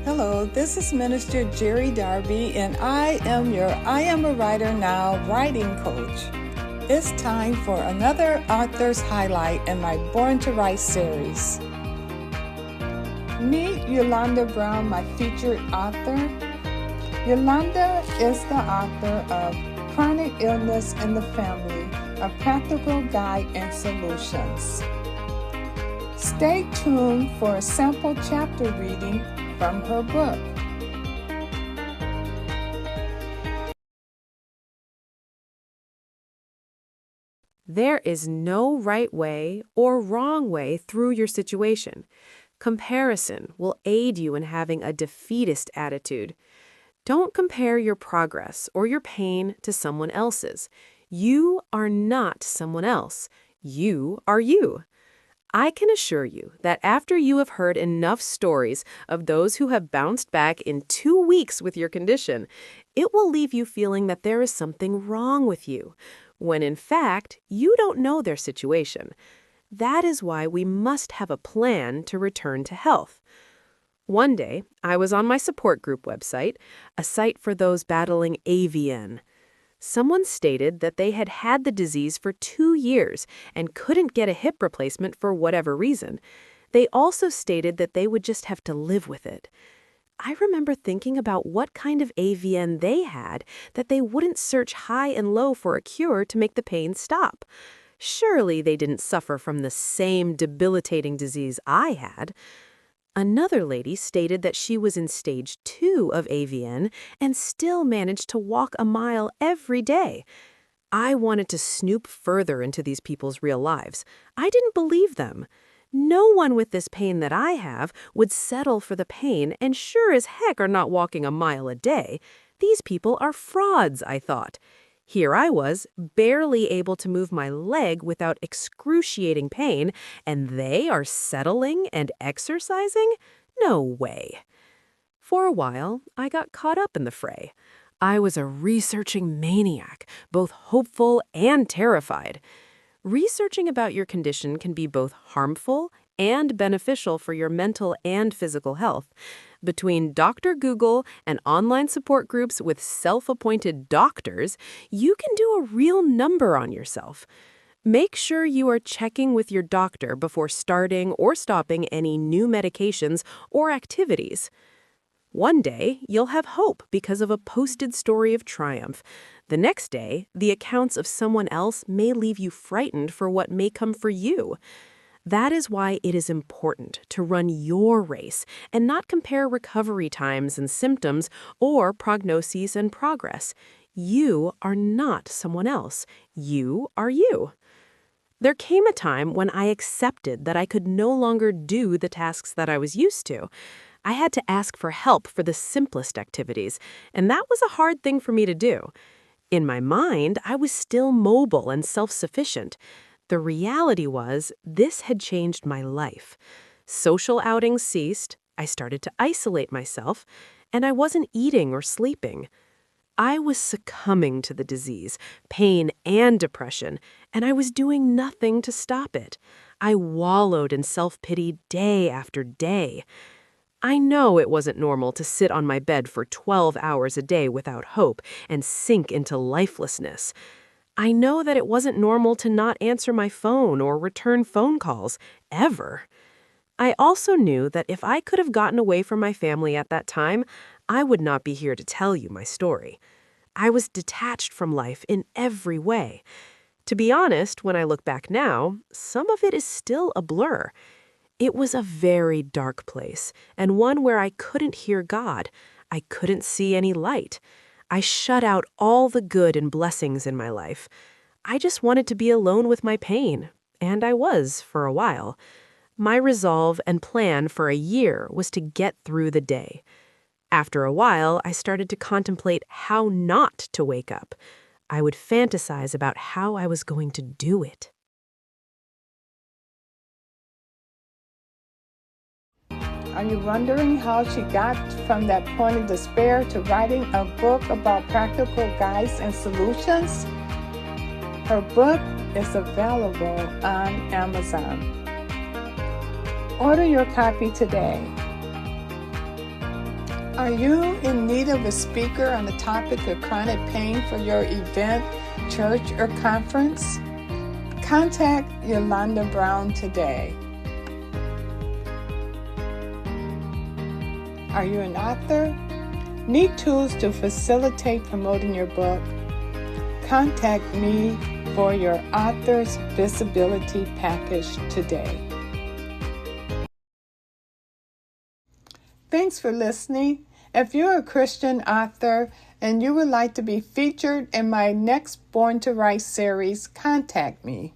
Hello, this is Minister Jerry Darby, and I am a Writer Now writing coach. It's time for another author's highlight in my Born to Write series. Meet Yolanda Brown, my featured author. Yolanda is the author of Chronic Illness in the Family, a practical guide and solutions. Stay tuned for a sample chapter reading from her book. There is no right way or wrong way through your situation. Comparison will aid you in having a defeatist attitude. Don't compare your progress or your pain to someone else's. You are not someone else. You are you. I can assure you that after you have heard enough stories of those who have bounced back in 2 weeks with your condition, it will leave you feeling that there is something wrong with you, when in fact, you don't know their situation. That is why we must have a plan to return to health. One day, I was on my support group website, a site for those battling AVN. Someone stated that they had had the disease for 2 years and couldn't get a hip replacement for whatever reason. They also stated that they would just have to live with it. I remember thinking about what kind of AVN they had that they wouldn't search high and low for a cure to make the pain stop. Surely they didn't suffer from the same debilitating disease I had. Another lady stated that she was in stage 2 of AVN and still managed to walk a mile every day. I wanted to snoop further into these people's real lives. I didn't believe them. No one with this pain that I have would settle for the pain and sure as heck are not walking a mile a day. These people are frauds, I thought. Here I was, barely able to move my leg without excruciating pain, and they are settling and exercising? No way. For a while, I got caught up in the fray. I was a researching maniac, both hopeful and terrified. Researching about your condition can be both harmful and beneficial for your mental and physical health. Between Dr. Google and online support groups with self-appointed doctors, you can do a real number on yourself. Make sure you are checking with your doctor before starting or stopping any new medications or activities. One day, you'll have hope because of a posted story of triumph. The next day, the accounts of someone else may leave you frightened for what may come for you. That is why it is important to run your race and not compare recovery times and symptoms or prognoses and progress. You are not someone else. You are you. There came a time when I accepted that I could no longer do the tasks that I was used to. I had to ask for help for the simplest activities, and that was a hard thing for me to do. In my mind, I was still mobile and self-sufficient. The reality was, this had changed my life. Social outings ceased, I started to isolate myself, and I wasn't eating or sleeping. I was succumbing to the disease, pain and depression, and I was doing nothing to stop it. I wallowed in self-pity day after day. I know it wasn't normal to sit on my bed for 12 hours a day without hope and sink into lifelessness. I know that it wasn't normal to not answer my phone or return phone calls, ever. I also knew that if I could have gotten away from my family at that time, I would not be here to tell you my story. I was detached from life in every way. To be honest, when I look back now, some of it is still a blur. It was a very dark place, and one where I couldn't hear God. I couldn't see any light. I shut out all the good and blessings in my life. I just wanted to be alone with my pain, and I was for a while. My resolve and plan for a year was to get through the day. After a while, I started to contemplate how not to wake up. I would fantasize about how I was going to do it. Are you wondering how she got from that point of despair to writing a book about practical guides and solutions? Her book is available on Amazon. Order your copy today. Are you in need of a speaker on the topic of chronic pain for your event, church, or conference? Contact Yolanda Brown today. Are you an author? Need tools to facilitate promoting your book? Contact me for your author's visibility package today. Thanks for listening. If you're a Christian author and you would like to be featured in my next Born to Write series, contact me.